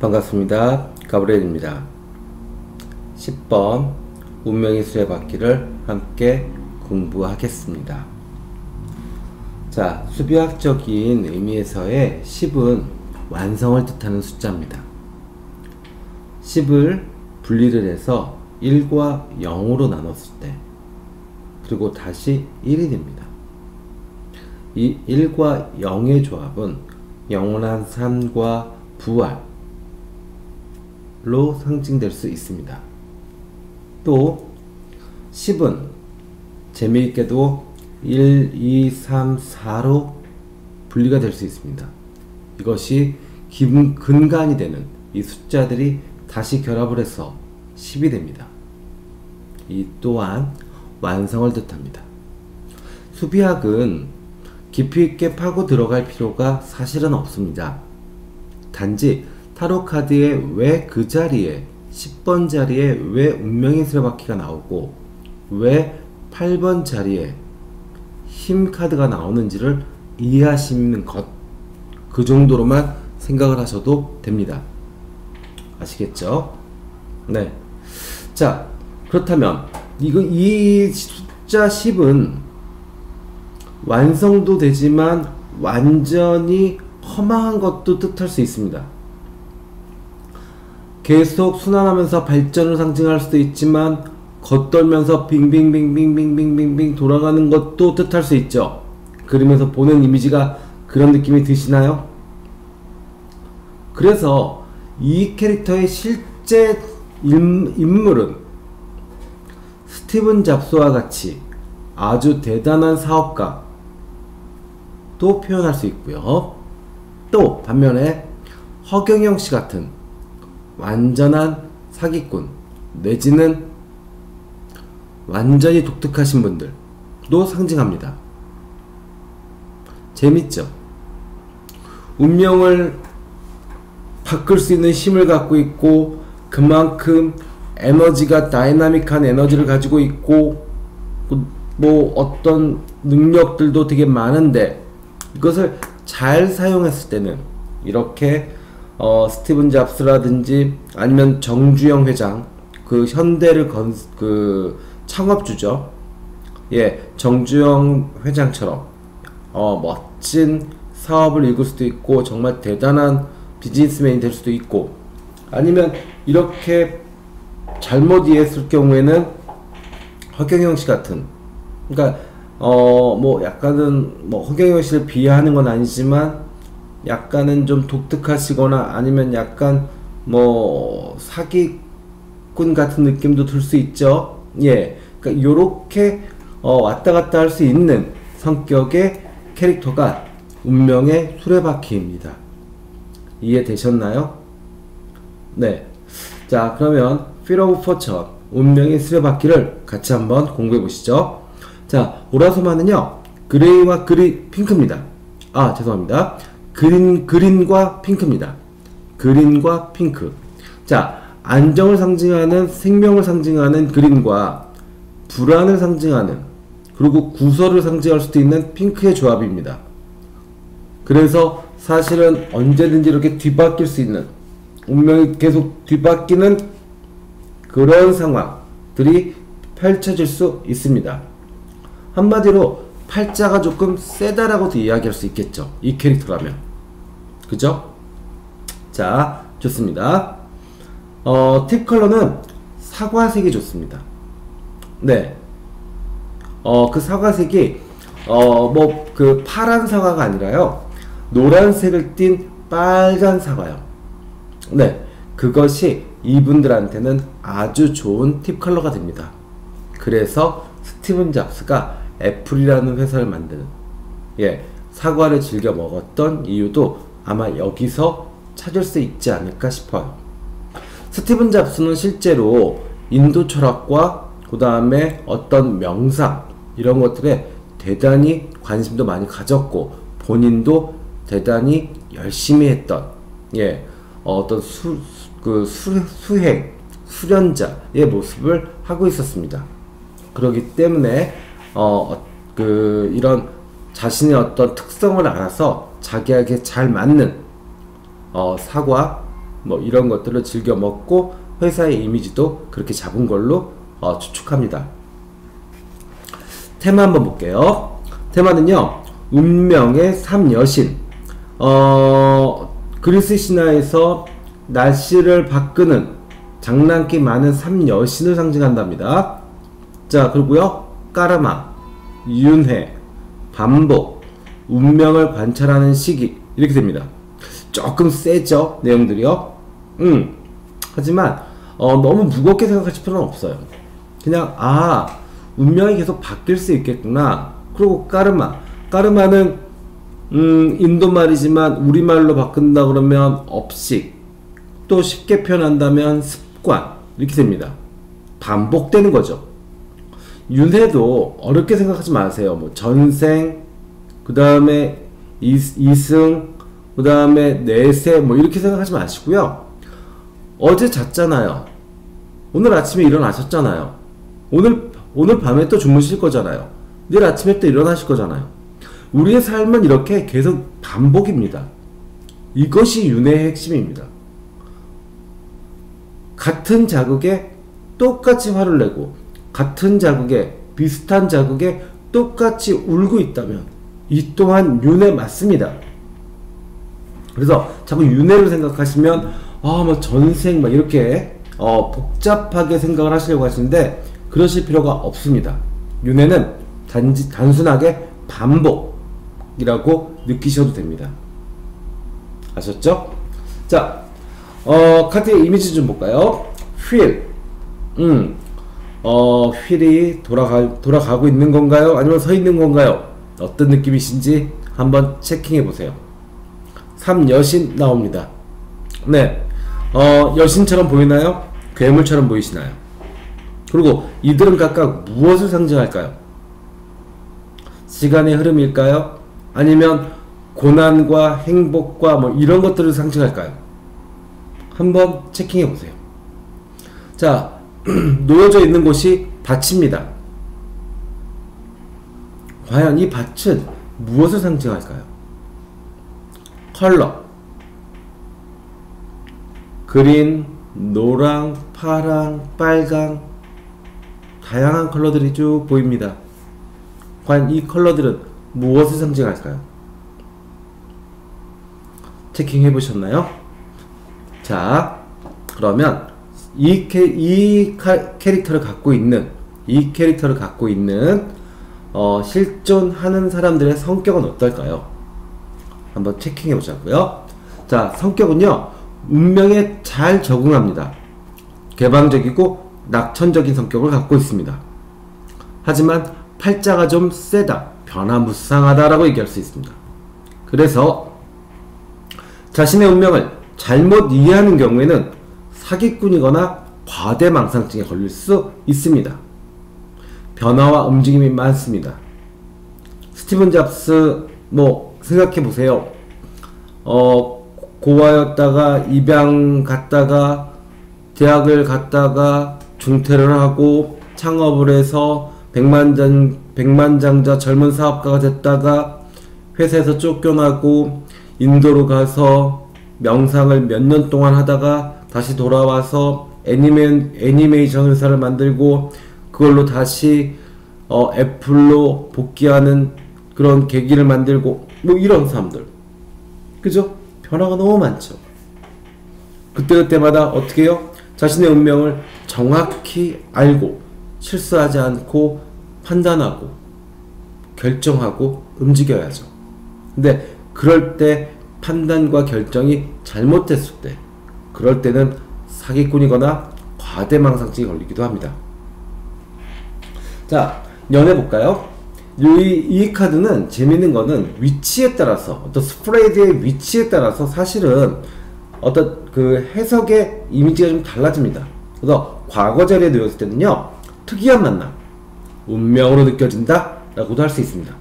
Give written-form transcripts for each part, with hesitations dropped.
반갑습니다. 가브리엘입니다. 10번 운명의 수레바퀴를 함께 공부하겠습니다. 자, 수비학적인 의미에서의 10은 완성을 뜻하는 숫자입니다. 10을 분리를 해서 1과 0으로 나눴을 때 그리고 다시 1이 됩니다. 이 1과 0의 조합은 영원한 삶과 부활 로 상징될 수 있습니다. 또 10은 재미있게도 1, 2, 3, 4로 분리가 될 수 있습니다. 이것이 근간이 되는 이 숫자들이 다시 결합을 해서 10이 됩니다. 이 또한 완성을 뜻합니다. 수비학은 깊이 있게 파고 들어갈 필요가 사실은 없습니다. 단지 타로 카드에 왜 그 자리에 10번 자리에 왜 운명의 수레바퀴가 나오고 왜 8번 자리에 힘 카드가 나오는지를 이해하시는 것, 그 정도로만 생각을 하셔도 됩니다. 아시겠죠? 네. 자, 그렇다면 이 숫자 10은 완성도 되지만 완전히 허망한 것도 뜻할 수 있습니다. 계속 순환하면서 발전을 상징할 수도 있지만 겉돌면서 빙빙빙빙빙빙빙빙 돌아가는 것도 뜻할 수 있죠. 그림에서 보는 이미지가 그런 느낌이 드시나요? 그래서 이 캐릭터의 실제 인물은 스티븐 잡스와 같이 아주 대단한 사업가 또 표현할 수 있고요. 또 반면에 허경영 씨 같은 완전한 사기꾼 내지는 완전히 독특하신 분들도 상징합니다. 재밌죠? 운명을 바꿀 수 있는 힘을 갖고 있고 그만큼 에너지가 다이나믹한 에너지를 가지고 있고 뭐 어떤 능력들도 되게 많은데 이것을 잘 사용했을 때는 이렇게 스티븐 잡스라든지 아니면 정주영 회장, 그 현대를 창업주죠. 예, 정주영 회장처럼 멋진 사업을 이끌 수도 있고 정말 대단한 비즈니스맨이 될 수도 있고, 아니면 이렇게 잘못 이해했을 경우에는 허경영 씨 같은, 그러니까 뭐 약간은 뭐 허경영 씨를 비하하는 건 아니지만 약간은 좀 독특하시거나 아니면 약간 뭐 사기꾼 같은 느낌도 들 수 있죠. 예, 그러니까 요렇게 왔다 갔다 할 수 있는 성격의 캐릭터가 운명의 수레바퀴입니다. 이해되셨나요? 네. 자, 그러면 Wheel of Fortune, 운명의 수레바퀴를 같이 한번 공부해 보시죠. 자, 오라소마는요 그레이와 핑크입니다. 아, 죄송합니다. 그린과 핑크입니다. 그린과 핑크. 자, 안정을 상징하는, 생명을 상징하는 그린과 불안을 상징하는, 그리고 구설을 상징할 수도 있는 핑크의 조합입니다. 그래서 사실은 언제든지 이렇게 뒤바뀔 수 있는, 운명이 계속 뒤바뀌는 그런 상황들이 펼쳐질 수 있습니다. 한마디로 팔자가 조금 세다라고도 이야기할 수 있겠죠. 이 캐릭터라면. 그죠? 자, 좋습니다. 팁 컬러는 사과색이 좋습니다. 네. 그 사과색이 뭐 그 파란 사과가 아니라요, 노란색을 띤 빨간 사과요. 네. 그것이 이분들한테는 아주 좋은 팁 컬러가 됩니다. 그래서 스티븐 잡스가 애플이라는 회사를 만드는, 예, 사과를 즐겨 먹었던 이유도 아마 여기서 찾을 수 있지 않을까 싶어요. 스티븐 잡스는 실제로 인도 철학과 그 다음에 어떤 명상 이런 것들에 대단히 관심도 많이 가졌고 본인도 대단히 열심히 했던, 예, 어떤 수련자의 모습을 하고 있었습니다. 그렇기 때문에 이런 자신의 어떤 특성을 알아서 자기에게 잘 맞는 사과, 뭐 이런 것들을 즐겨 먹고 회사의 이미지도 그렇게 잡은 걸로 추측합니다. 테마 한번 볼게요. 테마는요, 운명의 3여신. 그리스 신화에서 날씨를 바꾸는 장난기 많은 3여신을 상징한답니다. 자, 그리고요, 까르마, 윤회, 반복, 운명을 관찰하는 시기, 이렇게 됩니다. 조금 세죠, 내용들이요. 하지만 너무 무겁게 생각하실 필요는 없어요. 그냥 운명이 계속 바뀔 수 있겠구나. 그리고 까르마는 인도 말이지만 우리말로 바꾼다 그러면 업식, 또 쉽게 표현한다면 습관, 이렇게 됩니다. 반복되는 거죠. 윤회도 어렵게 생각하지 마세요. 뭐 전생, 그 다음에 이승, 그 다음에 내세, 뭐 이렇게 생각하지 마시고요. 어제 잤잖아요. 오늘 아침에 일어나셨잖아요. 오늘 밤에 또 주무실 거잖아요. 내일 아침에 또 일어나실 거잖아요. 우리의 삶은 이렇게 계속 반복입니다. 이것이 윤회의 핵심입니다. 같은 자극에 똑같이 화를 내고, 같은 자극에, 비슷한 자극에 똑같이 울고 있다면 이 또한 윤회 맞습니다. 그래서 자꾸 윤회를 생각하시면 뭐 전생 막 이렇게 복잡하게 생각을 하시려고 하시는데 그러실 필요가 없습니다. 윤회는 단순하게 반복이라고 느끼셔도 됩니다. 아셨죠? 자, 카드의 이미지 좀 볼까요? 휠. 휠이 돌아가고 있는 건가요? 아니면 서 있는 건가요? 어떤 느낌이신지 한번 체킹해 보세요. 3여신 나옵니다. 네. 여신처럼 보이나요? 괴물처럼 보이시나요? 그리고 이들은 각각 무엇을 상징할까요? 시간의 흐름일까요? 아니면 고난과 행복과 뭐 이런 것들을 상징할까요? 한번 체킹해 보세요. 자, 놓여져 있는 곳이 밭입니다. 과연 이 밭은 무엇을 상징할까요? 컬러. 그린, 노랑, 파랑, 빨강, 다양한 컬러들이 쭉 보입니다. 과연 이 컬러들은 무엇을 상징할까요? 체킹 해보셨나요? 자, 그러면 이 캐릭터를 갖고 있는 실존하는 사람들의 성격은 어떨까요? 한번 체킹해 보자고요. 자, 성격은요, 운명에 잘 적응합니다. 개방적이고 낙천적인 성격을 갖고 있습니다. 하지만 팔자가 좀 세다, 변화무쌍하다라고 얘기할 수 있습니다. 그래서 자신의 운명을 잘못 이해하는 경우에는 사기꾼이거나 과대망상증에 걸릴 수 있습니다. 변화와 움직임이 많습니다. 스티븐 잡스 생각해보세요. 고아였다가 입양 갔다가 대학을 갔다가 중퇴를 하고 창업을 해서 백만장자 젊은 사업가가 됐다가 회사에서 쫓겨나고 인도로 가서 명상을 몇 년 동안 하다가 다시 돌아와서 애니메이션 회사를 만들고 그걸로 다시 애플로 복귀하는 그런 계기를 만들고 이런 사람들, 그죠? 변화가 너무 많죠. 그때그때마다 어떻게 해요? 자신의 운명을 정확히 알고 실수하지 않고 판단하고 결정하고 움직여야죠. 근데 그럴 때 판단과 결정이 잘못됐을 때, 그럴 때는 사기꾼이거나 과대망상증이 걸리기도 합니다. 자, 연애 볼까요? 이 카드는 재밌는 거는 위치에 따라서, 어떤 스프레드의 위치에 따라서 사실은 어떤 그 해석의 이미지가 좀 달라집니다. 그래서 과거 자리에 놓였을 때는요, 특이한 만남, 운명으로 느껴진다 라고도 할 수 있습니다.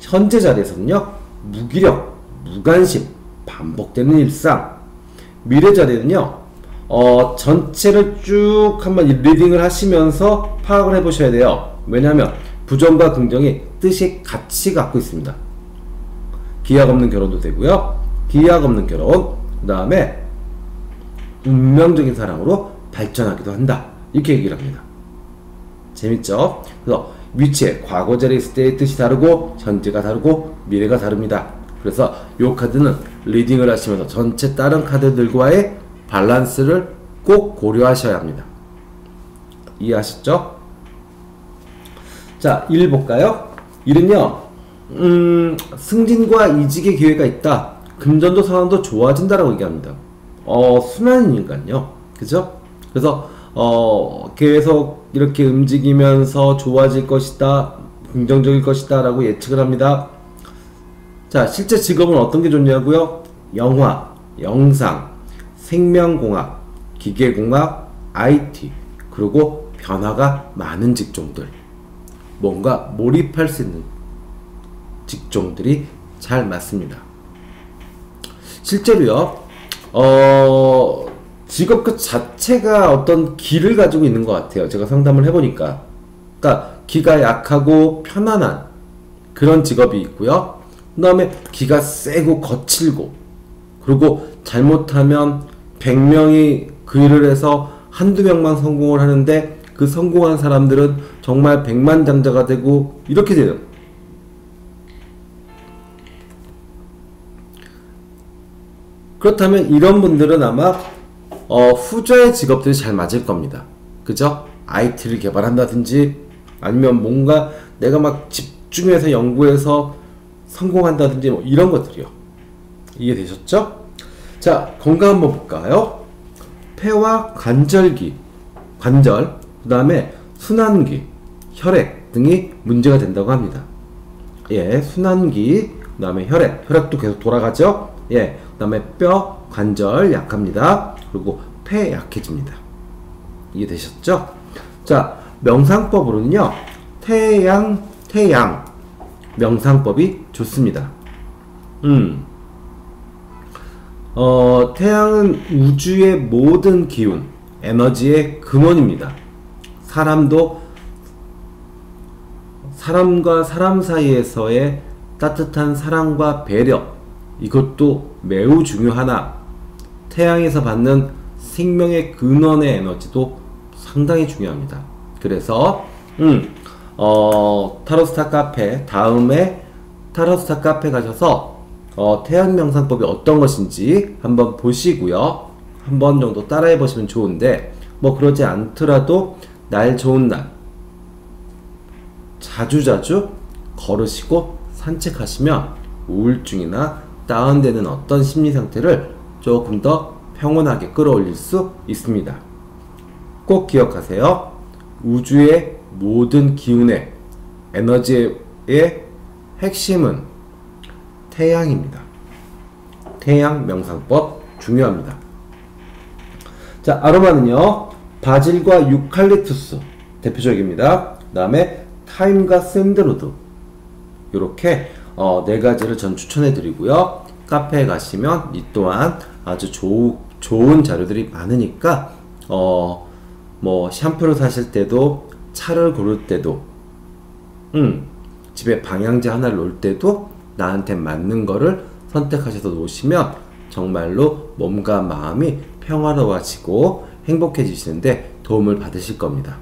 현재 자리에서는요, 무기력, 무관심, 반복되는 일상. 미래 자리는요, 전체를 쭉 한번 리딩을 하시면서 파악을 해보셔야 돼요. 왜냐하면 부정과 긍정이 뜻이 같이 갖고 있습니다. 기약 없는 결혼도 되고요, 기약 없는 결혼, 그 다음에 운명적인 사랑으로 발전하기도 한다. 이렇게 얘기를 합니다. 재밌죠? 그래서 위치에 과거 자리에 있을 때의 뜻이 다르고 현재가 다르고 미래가 다릅니다. 그래서 이 카드는 리딩을 하시면서 전체 다른 카드들과의 밸런스를 꼭 고려하셔야 합니다. 이해하셨죠? 자, 1 볼까요? 1은요, 승진과 이직의 기회가 있다. 금전도 상황도 좋아진다라고 얘기합니다. 순환이니까요. 그죠? 그래서, 계속 이렇게 움직이면서 좋아질 것이다. 긍정적일 것이다. 라고 예측을 합니다. 자, 실제 직업은 어떤 게 좋냐고요? 영화, 영상, 생명공학, 기계공학, IT, 그리고 변화가 많은 직종들. 뭔가 몰입할 수 있는 직종들이 잘 맞습니다. 실제로요, 직업 그 자체가 어떤 기를 가지고 있는 것 같아요. 제가 상담을 해보니까. 그러니까 기가 약하고 편안한 그런 직업이 있고요. 그 다음에 기가 세고 거칠고, 그리고 잘못하면 100명이 그 일을 해서 한두 명만 성공을 하는데 그 성공한 사람들은 정말 백만장자가 되고 이렇게 돼요. 그렇다면 이런 분들은 아마 후자의 직업들이 잘 맞을 겁니다. 그죠? IT를 개발한다든지 아니면 뭔가 내가 막 집중해서 연구해서 성공한다든지 뭐 이런 것들이요. 이해되셨죠? 자, 건강 한번 볼까요? 폐와 관절기, 관절, 그 다음에 순환기, 혈액 등이 문제가 된다고 합니다. 예, 순환기, 그 다음에 혈액도 계속 돌아가죠? 예, 그 다음에 뼈, 관절 약합니다. 그리고 폐 약해집니다. 이해되셨죠? 자, 명상법으로는요, 태양 명상법이 좋습니다. 태양은 우주의 모든 기운, 에너지의 근원입니다. 사람과 사람 사이에서의 따뜻한 사랑과 배려, 이것도 매우 중요하나 태양에서 받는 생명의 근원의 에너지도 상당히 중요합니다. 그래서 타로스타 카페, 다음에 타로스타 카페 가셔서 태양 명상법이 어떤 것인지 한번 보시고요. 한 번 정도 따라해 보시면 좋은데, 뭐 그러지 않더라도 날 좋은 날 자주자주 걸으시고 산책하시면 우울증이나 다운되는 어떤 심리 상태를 조금 더 평온하게 끌어올릴 수 있습니다. 꼭 기억하세요. 우주의 모든 기운의 에너지의 핵심은 태양입니다. 태양 명상법 중요합니다. 자, 아로마는요, 바질과 유칼립투스 대표적입니다. 그 다음에 타임과 샌드로드, 요렇게 4가지를 전 추천해 드리고요. 카페에 가시면 이 또한 아주 좋은 자료들이 많으니까 뭐 샴푸를 사실 때도, 차를 고를 때도, 집에 방향제 하나를 놓을 때도 나한테 맞는 거를 선택하셔서 놓으시면 정말로 몸과 마음이 평화로워지고 행복해지시는데 도움을 받으실 겁니다.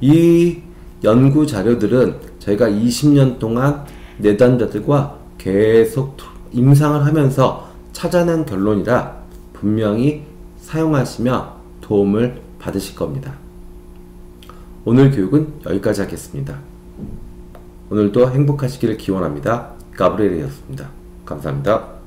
이 연구 자료들은 저희가 20년 동안 내담자들과 계속 임상을 하면서 찾아낸 결론이라 분명히 사용하시면 도움을 받으실 겁니다. 오늘 교육은 여기까지 하겠습니다. 오늘도 행복하시기를 기원합니다. 가브리엘이었습니다. 감사합니다.